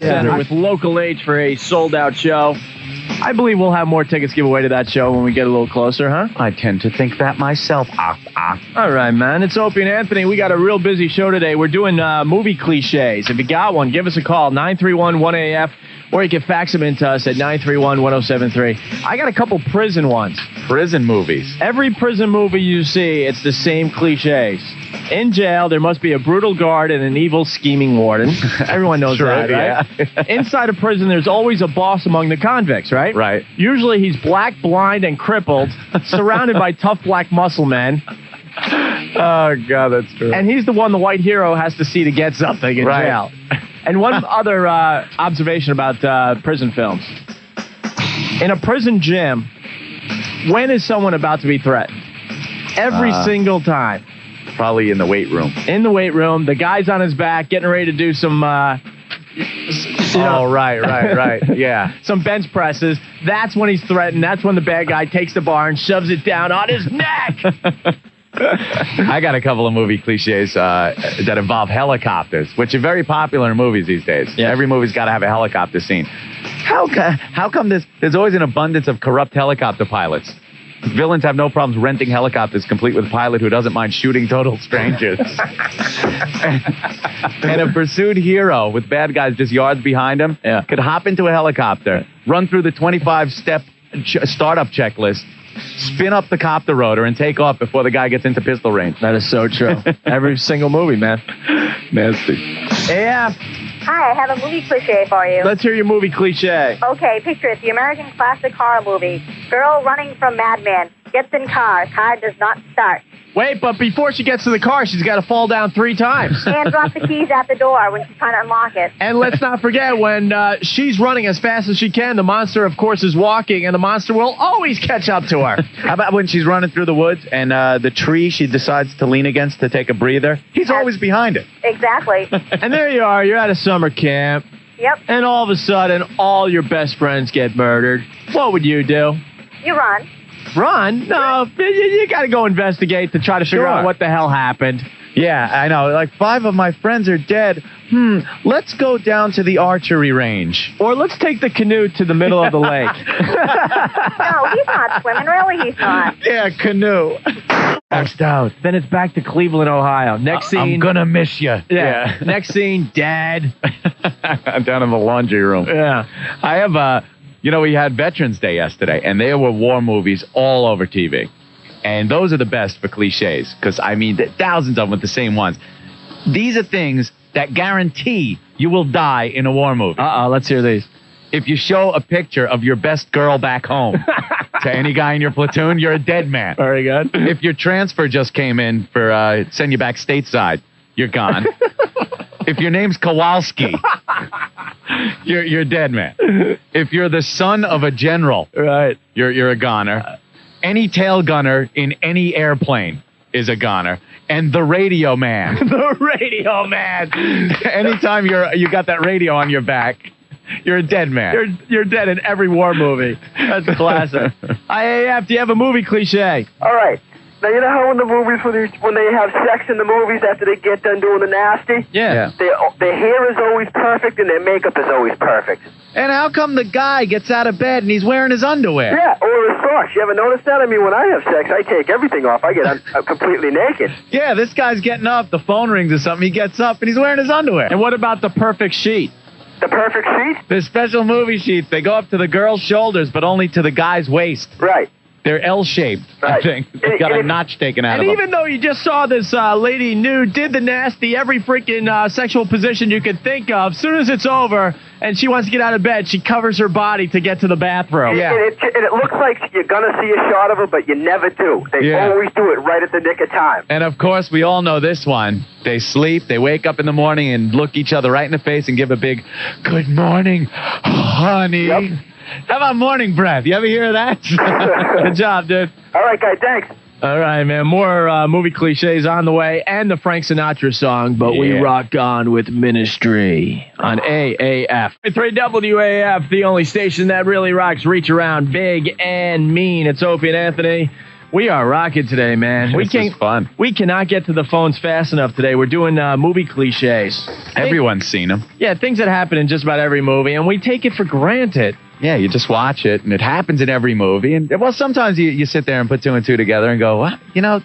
Center with Local H for a sold-out show. I believe we'll have more tickets give away to that show when we get a little closer, huh? I tend to think that myself. All right, man. It's Opie and Anthony. We got a real busy show today. We're doing movie cliches. If you got one, give us a call, 931-1AF, or you can fax them into us at 931-1073. I got a couple prison ones. Prison movies. Every prison movie you see, it's the same cliches. In jail, there must be a brutal guard and an evil, scheming warden. Everyone knows that, right? Yeah. Inside a prison, there's always a boss among the convicts, right? Right. Usually he's black, blind, and crippled, surrounded by tough black muscle men. Oh, God, that's true. And he's the one the white hero has to see to get something in jail. And one other observation about prison films. In a prison gym, when is someone about to be threatened? Every single time. Probably in the weight room. In the weight room, the guy's on his back, getting ready to do some... right. Yeah. Some bench presses. That's when he's threatened. That's when the bad guy takes the bar and shoves it down on his neck. I got a couple of movie cliches that involve helicopters, which are very popular in movies these days. Yeah. Every movie's got to have a helicopter scene. How come there's always an abundance of corrupt helicopter pilots? Villains have no problems renting helicopters complete with a pilot who doesn't mind shooting total strangers. And a pursued hero with bad guys just yards behind him could hop into a helicopter, run through the 25-step startup checklist, spin up the copter rotor, and take off before the guy gets into pistol range. That is so true. Every single movie, man. Nasty. Yeah. Hi, I have a movie cliche for you. Let's hear your movie cliche. Okay, picture it. The American classic horror movie. Girl running from madman. Gets in car. Car does not start. Wait, but before she gets to the car, she's got to fall down 3 times. And drop the keys at the door when she's trying to unlock it. And let's not forget, when she's running as fast as she can, the monster, of course, is walking, and the monster will always catch up to her. How about when she's running through the woods and the tree she decides to lean against to take a breather? He's always behind it. Exactly. And there you are. You're at a summer camp. Yep. And all of a sudden, all your best friends get murdered. What would you do? You run. Run? No, you got to go investigate to try to figure out what the hell happened. Yeah, I know. Like 5 of my friends are dead. Let's go down to the archery range. Or let's take the canoe to the middle of the lake. No, he's not swimming. Really, he's not. Yeah, canoe. Passed out. Then it's back to Cleveland, Ohio. Next scene. I'm going to miss you. Yeah. Next scene, Dad. Down in the laundry room. Yeah. I have we had Veterans Day yesterday, and there were war movies all over TV. And those are the best for cliches, because, I mean, thousands of them with the same ones. These are things that guarantee you will die in a war movie. Let's hear these. If you show a picture of your best girl back home to any guy in your platoon, you're a dead man. Very good. If your transfer just came in for send you back stateside, you're gone. If your name's Kowalski, you're a dead man. If you're the son of a general, right, you're a goner. Any tail gunner in any airplane is a goner. And the radio man. The radio man. Anytime you got that radio on your back, you're a dead man. You're dead in every war movie. That's classic. IAF, do you have a movie cliche? All right. Now, you know how in the movies when they have sex in the movies after they get done doing the nasty? Yeah. Their hair is always perfect and their makeup is always perfect. And how come the guy gets out of bed and he's wearing his underwear? Yeah, or his socks. You ever notice that? I mean, when I have sex, I take everything off. I get I'm completely naked. Yeah, this guy's getting up. The phone rings or something. He gets up and he's wearing his underwear. And what about the perfect sheet? The perfect sheet? The special movie sheets. They go up to the girl's shoulders, but only to the guy's waist. Right. They're L-shaped, right. I think. They've got a notch taken out of them. And even though you just saw this lady nude, did the nasty, every freaking sexual position you could think of, as soon as it's over and she wants to get out of bed, she covers her body to get to the bathroom. Yeah. And it looks like you're going to see a shot of her, but you never do. They always do it right at the nick of time. And, of course, we all know this one. They sleep, they wake up in the morning and look each other right in the face and give a big, good morning, honey. Yep. How about morning breath? You ever hear that? Good job, dude. All right, guys, thanks. All right, man. More movie cliches on the way and the Frank Sinatra song, but we rock on with Ministry on AAF. 3WAF, the only station that really rocks. Reach around big and mean. It's Opie and Anthony. We are rocking today, man. This is fun. We cannot get to the phones fast enough today. We're doing movie cliches. Everyone's seen them. Yeah, things that happen in just about every movie, and we take it for granted. Yeah, you just watch it, and it happens in every movie. And well, sometimes you sit there and put two and two together and go, what?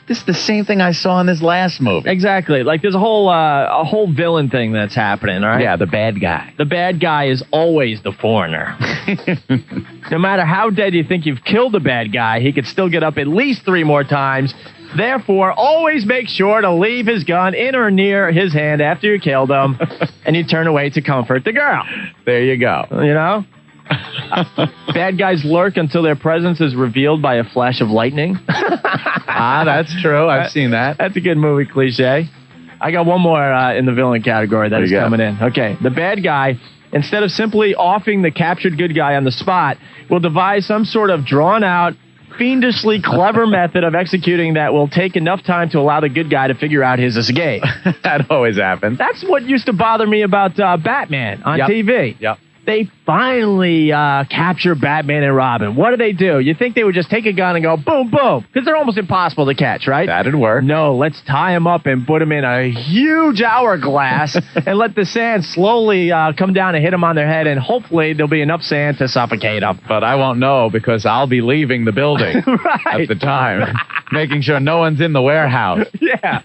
This is the same thing I saw in this last movie. Exactly. Like there's a whole villain thing that's happening, all right? Yeah, the bad guy. The bad guy is always the foreigner. No matter how dead you think you've killed the bad guy, he could still get up at least 3 more times. Therefore, always make sure to leave his gun in or near his hand after you killed him, and you turn away to comfort the girl. There you go. Bad guys lurk until their presence is revealed by a flash of lightning. That's true. I've seen that. That's a good movie cliche. I got one more in the villain category that is coming in. Okay, the bad guy, instead of simply offing the captured good guy on the spot, will devise some sort of drawn-out, fiendishly clever method of executing that will take enough time to allow the good guy to figure out his escape. That always happens. That's what used to bother me about Batman on TV. Yep. They finally capture Batman and Robin. What do? You think they would just take a gun and go boom, boom? Because they're almost impossible to catch, right? That'd work. No, let's tie them up and put them in a huge hourglass and let the sand slowly come down and hit them on their head, and hopefully there'll be enough sand to suffocate them. But I won't know because I'll be leaving the building at the time, making sure no one's in the warehouse. Yeah.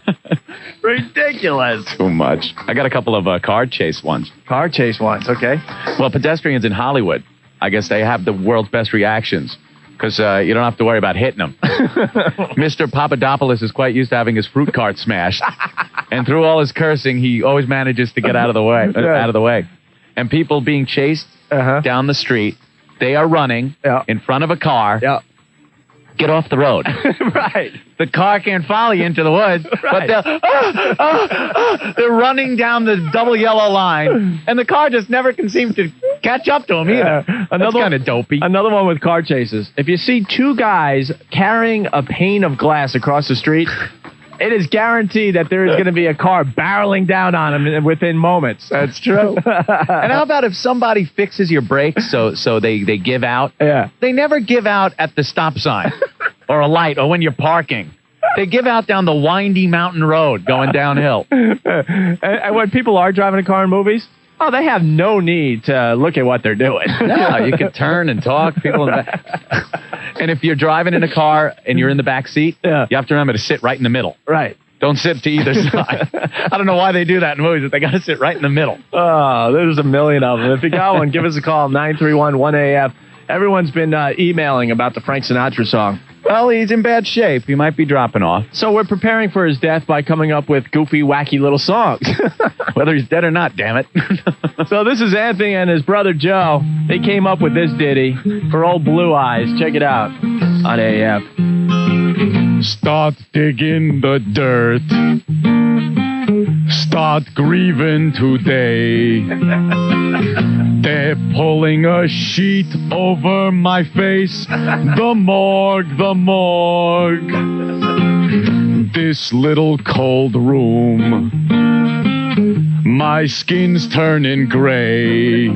Ridiculous. Too much. I got a couple of car chase ones. Car chase ones, okay. Well, pedestrians in Hollywood, I guess they have the world's best reactions because you don't have to worry about hitting them. Mr. Papadopoulos is quite used to having his fruit cart smashed, and through all his cursing, he always manages to get out of the way. And people being chased down the street, they are running in front of a car. Get off the road. Right. The car can't follow you into the woods, but they're running down the double yellow line, and the car just never can seem to catch up to them either. That's kind of dopey. Another one with car chases. If you see 2 guys carrying a pane of glass across the street, it is guaranteed that there is going to be a car barreling down on them within moments. That's true. And how about if somebody fixes your brakes so they give out? Yeah. They never give out at the stop sign or a light or when you're parking. They give out down the windy mountain road going downhill. And when people are driving a car in movies, they have no need to look at what they're doing. No, you can turn and talk. People in the back. And if you're driving in a car and you're in the back seat, you have to remember to sit right in the middle. Right. Don't sit to either side. I don't know why they do that in movies, but they got to sit right in the middle. Oh, there's a million of them. If you got one, give us a call, 931-1AF. Everyone's been emailing about the Frank Sinatra song. Well, he's in bad shape. He might be dropping off. So we're preparing for his death by coming up with goofy, wacky little songs. Whether he's dead or not, damn it. So this is Anthony and his brother Joe. They came up with this ditty for old Blue Eyes. Check it out on AF. Start digging the dirt. Start grieving today. They're pulling a sheet over my face. The morgue, the morgue. This little cold room. My skin's turning gray.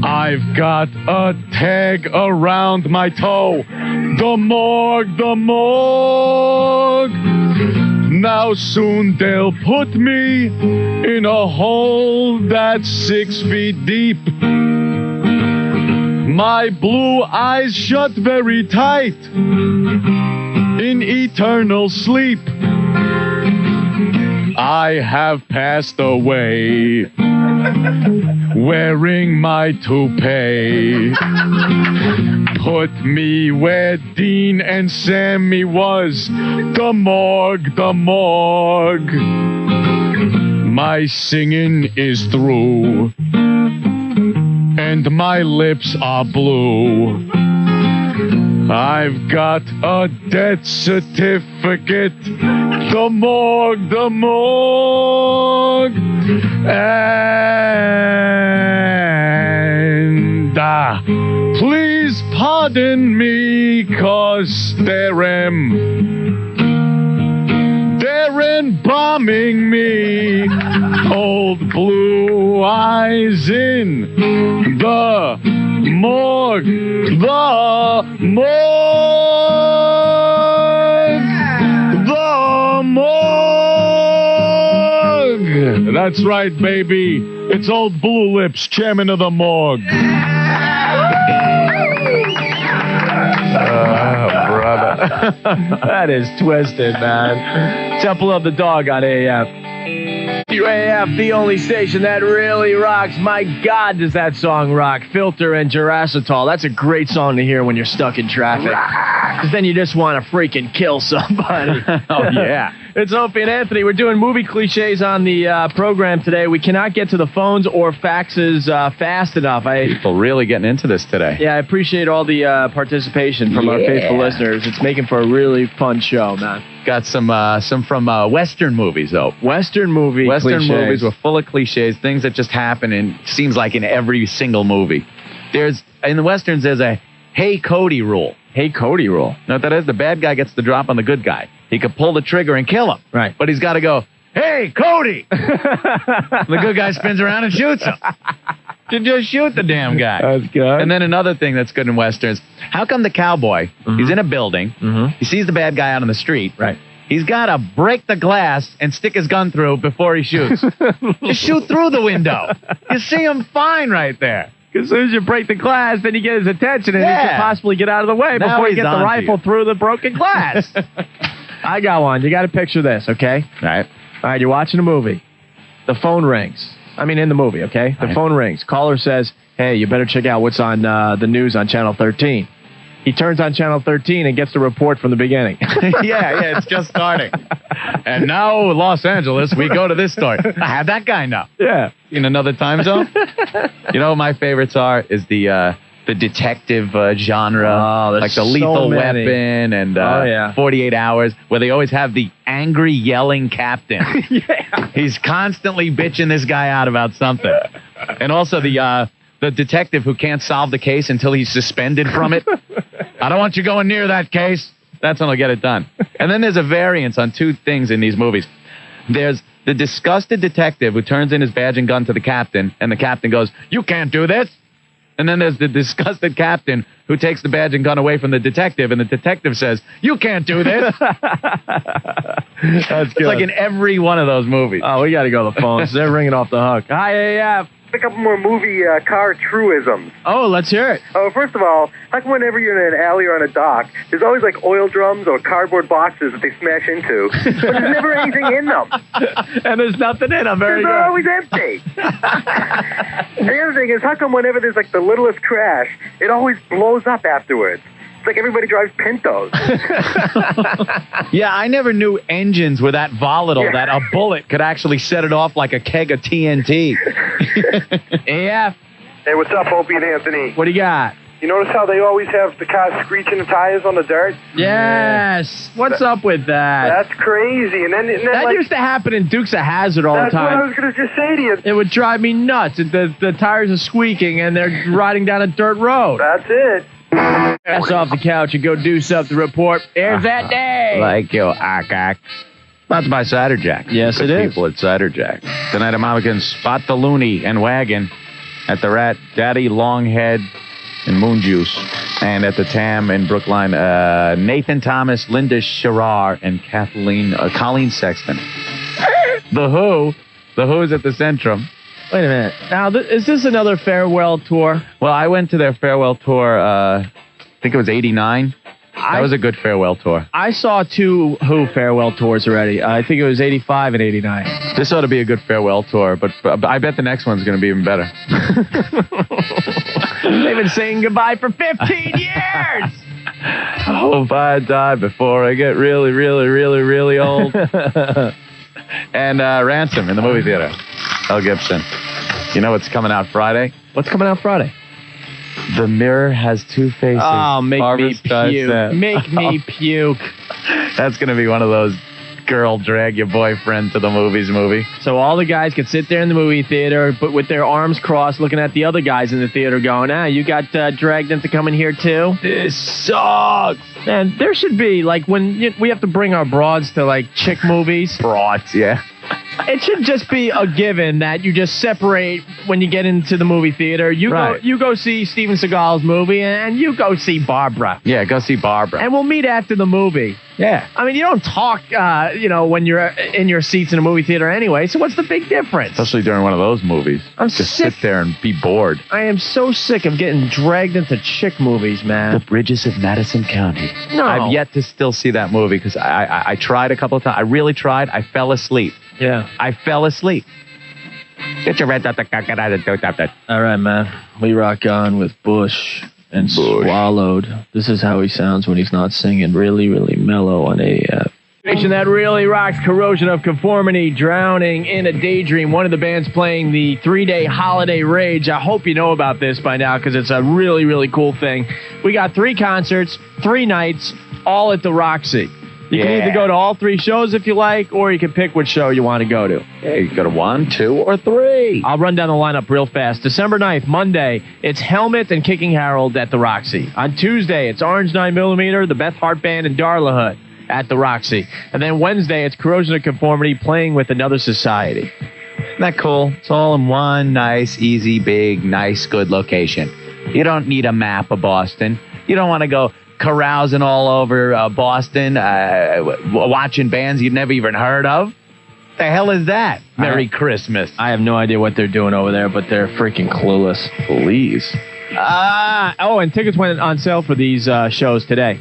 I've got a tag around my toe. The morgue, the morgue. Now soon they'll put me in a hole that's 6 feet deep. My blue eyes shut very tight in eternal sleep. I have passed away wearing my toupee. Put me where Dean and Sammy was. The morgue, the morgue. My singing is through, and my lips are blue. I've got a death certificate. The morgue, the morgue. And please pardon me, 'cause they're embalming me. Old Blue Eyes in the morgue, the morgue. That's right, baby. It's old Blue Lips, chairman of the morgue. Brother. That is twisted, man. Temple of the Dog on AF. AF, the only station that really rocks. My God, does that song rock. Filter and Jurassitol. That's a great song to hear when you're stuck in traffic. Because then you just want to freaking kill somebody. Oh, yeah. It's Opie and Anthony. We're doing movie cliches on the program today. We cannot get to the phones or faxes fast enough. People really getting into this today. Yeah, I appreciate all the participation from our faithful listeners. It's making for a really fun show, man. Got some from Western movies, though. Western movies were full of cliches, things that just happen, and seems like in every single movie. In the Westerns, there's a Hey Cody rule. Hey Cody rule. Know what that is? The bad guy gets the drop on the good guy. He could pull the trigger and kill him. Right. But he's got to go, hey, Cody! The good guy spins around and shoots him. To just shoot the damn guy. That's good. And then another thing that's good in Westerns, how come the cowboy, he's in a building, he sees the bad guy out on the street, right? He's got to break the glass and stick his gun through before he shoots. Just shoot through the window. You see him fine right there. As soon as you break the glass, then you get his attention, and he can possibly get out of the way before you get the rifle through the broken glass. I got one. You got to picture this, okay? All right. All right, you're watching a movie. The phone rings. I mean, in the movie, okay? The phone rings. Caller says, hey, you better check out what's on the news on Channel 13. He turns on Channel 13 and gets the report from the beginning. Yeah, it's just starting. And now, Los Angeles, we go to this story. I have that guy now. Yeah. In another time zone. You know what my favorites are? Is the detective genre. Oh, like the Lethal Weapon and 48 Hours, where they always have the angry, yelling captain. Yeah. He's constantly bitching this guy out about something. And also the detective who can't solve the case until he's suspended from it. I don't want you going near that case. That's when I'll get it done. And then there's a variance on two things in these movies. There's the disgusted detective who turns in his badge and gun to the captain, and the captain goes, you can't do this. And then there's the disgusted captain who takes the badge and gun away from the detective, and the detective says, you can't do this. That's good. It's like in every one of those movies. Oh, we got to go to the phones. They're ringing off the hook. Hi, AF. A couple more movie car truisms. Oh, let's hear it. Oh, first of all, how come whenever you're in an alley or on a dock, there's always like oil drums or cardboard boxes that they smash into, but there's never anything in them. And there's nothing in them. Very good. They're always empty. And the other thing is, how come whenever there's like the littlest crash, it always blows up afterwards? It's like everybody drives Pintos. Yeah, I never knew engines were that volatile that a bullet could actually set it off like a keg of TNT. AF. Hey, what's up, Opie and Anthony? What do you got? You notice how they always have the cars screeching the tires on the dirt? Yes. What's up with that? That's crazy. And then that used to happen in Dukes of Hazzard all the time. That's what I was going to just say to you. It would drive me nuts. The tires are squeaking and they're riding down a dirt road. That's it. Ass off the couch and go do something. Report. There's that day. Like you, ack. Sponsored by Cider Jack. Yes, it is. People at Cider Jack. Tonight, I'm going to spot the loony and wagon at the Rat, Daddy Longhead, and Moon Juice. And at the Tam in Brookline, Nathan Thomas, Linda Sherrar, and Colleen Sexton. The Who's at the Centrum. Wait a minute. Now, is this another farewell tour? Well, I went to their farewell tour, I think it was 89. That was a good farewell tour. I saw two Who farewell tours already. I think it was 85 and 89. This ought to be a good farewell tour, but I bet the next one's going to be even better. They've been saying goodbye for 15 years! Hope I die before I get really, really, really, really old. And Ransom in the movie theater. Mel Gibson. You know what's coming out Friday? What's coming out Friday? The Mirror Has Two Faces. Oh, make me puke. Make me puke. That's going to be one of those girl drag your boyfriend to the movies movie. So all the guys can sit there in the movie theater, but with their arms crossed, looking at the other guys in the theater going, you got dragged into coming here too? This sucks. Man, there should be, like, when we have to bring our broads to, like, chick movies. Broads, yeah. It should just be a given that you just separate when you get into the movie theater. You go see Steven Seagal's movie, and you go see Barbara. Yeah, go see Barbara. And we'll meet after the movie. Yeah. I mean, you don't talk, when you're in your seats in a movie theater anyway, so what's the big difference? Especially during one of those movies. I'm just sick. Sit there and be bored. I am so sick of getting dragged into chick movies, man. The Bridges of Madison County. No. I've yet to still see that movie because I tried a couple of times. I really tried. I fell asleep. Yeah. I fell asleep. Get your red. All right, man. We rock on with Bush and Swallowed. This is how he sounds when he's not singing. Really, really mellow on AF. That really rocks. Corrosion of Conformity, Drowning in a Daydream. One of the bands playing the 3-day holiday rage. I hope you know about this by now because it's a really, really cool thing. We got 3 concerts, 3 nights, all at the Roxy. You can either go to all 3 shows if you like, or you can pick which show you want to go to. Yeah, you can go to 1, 2, or 3. I'll run down the lineup real fast. December 9th, Monday, it's Helmet and Kicking Harold at the Roxy. On Tuesday, it's Orange 9mm, the Beth Hart Band, and Darla Hood at the Roxy. And then Wednesday, it's Corrosion of Conformity playing with Another Society. Isn't that cool? It's all in one nice, easy, big, nice, good location. You don't need a map of Boston. You don't want to go carousing all over Boston, watching bands you've never even heard of. The hell is that? Merry Christmas. I have no idea what they're doing over there, but they're freaking clueless. Please. And tickets went on sale for these shows today.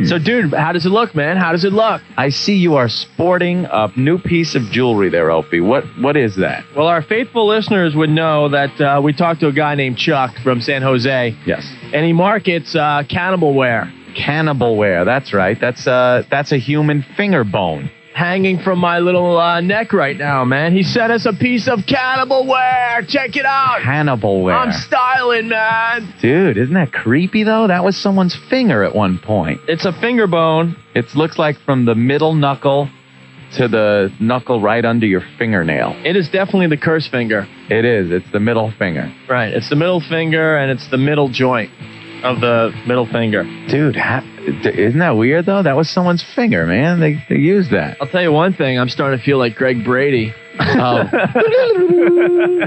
So, dude, how does it look, man? How does it look? I see you are sporting a new piece of jewelry there, Opie. What is that? Well, our faithful listeners would know that we talked to a guy named Chuck from San Jose. Yes. And he markets cannibal wear. Cannibal wear, that's right. That's a human finger bone. Hanging from my little neck right now, man. He sent us a piece of cannibal wear. Check it out. Cannibal wear. I'm styling, man. Dude, isn't that creepy, though? That was someone's finger at one point. It's a finger bone. It looks like from the middle knuckle to the knuckle right under your fingernail. It is definitely the curse finger. It is. It's the middle finger. Right. It's the middle finger, and it's the middle joint of the middle finger. Dude, isn't that weird, though? That was someone's finger, man. They used that. I'll tell you one thing. I'm starting to feel like Greg Brady. Oh.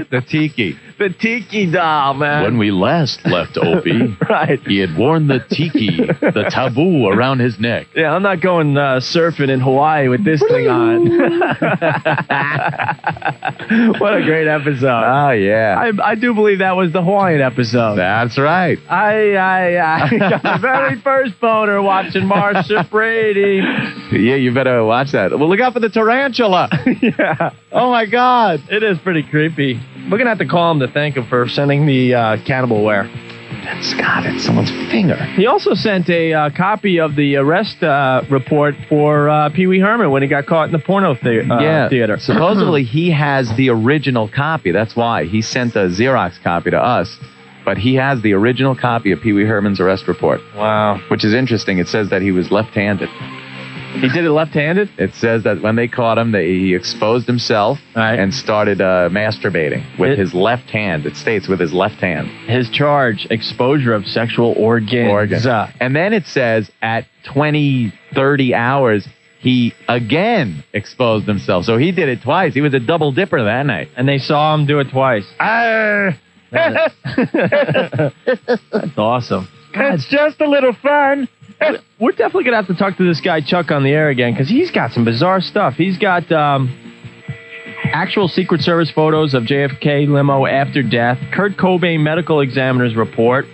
The tiki. The tiki doll, man. When we last left Opie, right, he had worn the tiki, the taboo around his neck. Yeah, I'm not going surfing in Hawaii with this thing on. What a great episode. Oh, yeah. I do believe that was the Hawaiian episode. That's right. I got the very first boner watching Marsha Brady. Yeah, you better watch that. Well, look out for the tarantula. Yeah. Oh, my God. It is pretty creepy. We're going to have to call him to thank him for sending the cannibal wear. Scott, it's someone's finger. He also sent a copy of the arrest report for Pee Wee Herman when he got caught in the porno theater. Supposedly, he has the original copy. That's why. He sent a Xerox copy to us. But he has the original copy of Pee Wee Herman's arrest report. Wow. Which is interesting. It says that he was left-handed. He did it left-handed? It says that when they caught him, he exposed himself and started masturbating with his left hand. It states with his left hand. His charge, exposure of sexual organs. And then it says at 30 hours, he again exposed himself. So he did it twice. He was a double dipper that night. And they saw him do it twice. That's awesome. It's just a little fun. We're definitely going to have to talk to this guy Chuck on the air again because he's got some bizarre stuff. He's got actual Secret Service photos of JFK limo after death, Kurt Cobain medical examiner's report.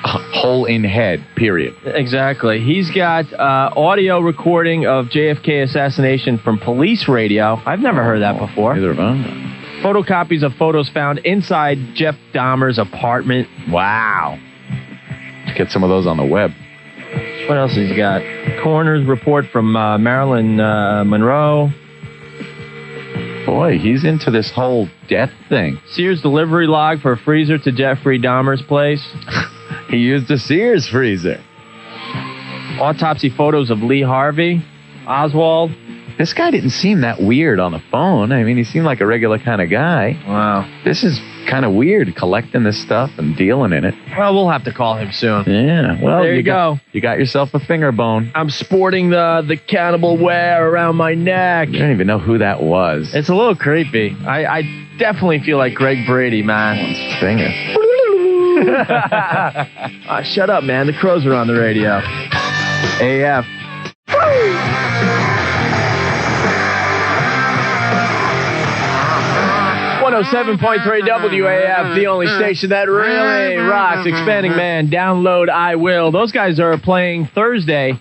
Hole in head, period. Exactly. He's got audio recording of JFK assassination from police radio. I've never heard that before. Neither have I. Photocopies of photos found inside Jeff Dahmer's apartment. Wow. Get some of those on the web. What else has he got? Coroner's report from Marilyn Monroe. Boy, he's into this whole death thing. Sears delivery log for a freezer to Jeffrey Dahmer's place. He used a Sears freezer. Autopsy photos of Lee Harvey. Oswald. This guy didn't seem that weird on the phone. I mean, he seemed like a regular kind of guy. Wow. This is kind of weird collecting this stuff and dealing in it. Well, we'll have to call him soon. Yeah. Well, there you go. You got yourself a finger bone. I'm sporting the cannibal wear around my neck. I don't even know who that was. It's a little creepy. I definitely feel like Greg Brady, man. Finger. Shut up, man. The Crows are on the radio. AF. 107.3 WAF, the only station that really rocks. Expanding Man, download I Will. Those guys are playing Thursday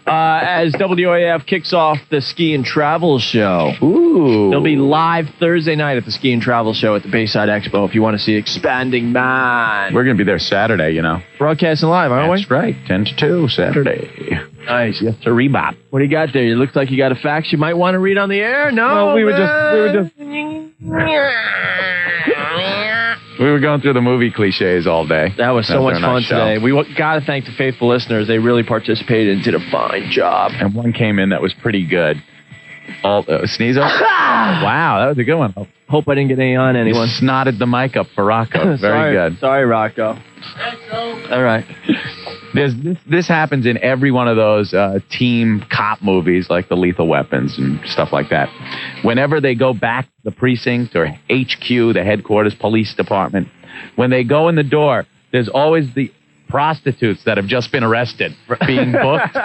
as WAF kicks off the Ski and Travel Show. Ooh. They'll be live Thursday night at the Ski and Travel Show at the Bayside Expo if you want to see Expanding Man. We're going to be there Saturday, you know. Broadcasting live, aren't we? That's right. 10 to 2 Saturday. Nice. Yes, to Rebop. What do you got there? It looks like you got a fax you might want to read on the air? No, well, we were going through the movie cliches all day. That was so much fun today. We got to thank the faithful listeners. They really participated and did a fine job. And one came in that was pretty good. Sneeze up? Wow, that was a good one. Hope I didn't get any on anyone. You snotted the mic up for Rocco. Very good. Sorry, Rocco. All right. This happens in every one of those team cop movies like the Lethal Weapons and stuff like that. Whenever they go back to the precinct or HQ, the headquarters police department, when they go in the door, there's always the prostitutes that have just been arrested being booked.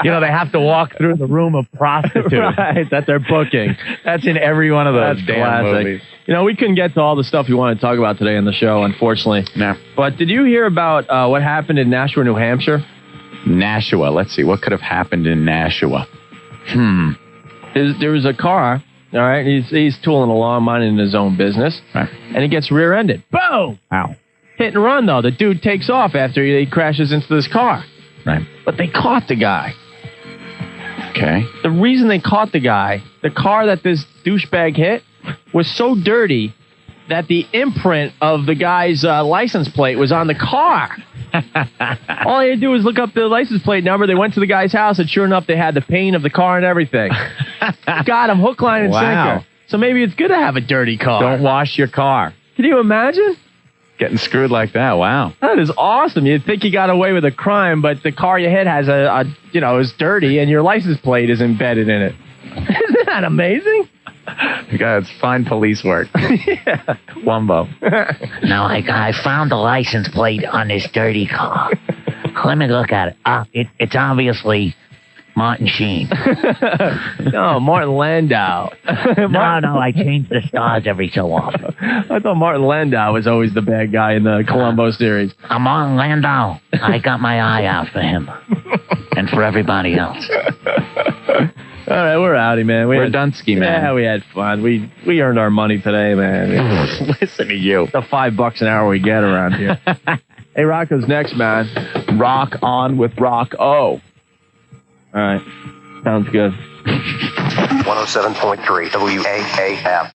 You know, they have to walk through the room of prostitutes. Right, that they're booking. That's in every one of those That's damn classic. movies. You know, we couldn't get to all the stuff we wanted to talk about today on the show, unfortunately. No. But did you hear about what happened in Nashua, New Hampshire? Nashua. Let's see. What could have happened in Nashua? There was a car, all right? He's tooling along, minding his own business. Right. And he gets rear-ended. Boom! Wow. Hit and run, though. The dude takes off after he crashes into this car. Right. But they caught the guy. Okay. The reason they caught the guy, the car that this douchebag hit, was so dirty that the imprint of the guy's license plate was on the car. All they had to do was look up the license plate number. They went to the guy's house, and sure enough, they had the paint of the car and everything. Got him hook, line, and sinker. So maybe it's good to have a dirty car. Don't wash your car. Can you imagine? Getting screwed like that. Wow. That is awesome. You'd think you got away with a crime, but the car you hit has is dirty, and your license plate is embedded in it. Isn't that amazing? God, it's fine police work. Yeah. Wumbo. Now, I found the license plate on this dirty car. Let me look at it. It's obviously Martin Sheen. No, Martin Landau. No, I change the stars every so often. I thought Martin Landau was always the bad guy in the Columbo series. Martin Landau. I got my eye out for him. And for everybody else. All right, we're outie, man. We're Dunsky, man. Yeah, we had fun. We earned our money today, man. Listen to you. The $5 an hour we get around here. Hey, Rocco's next, man. Rock on with Rock O. All right. Sounds good. 107.3 WAAF.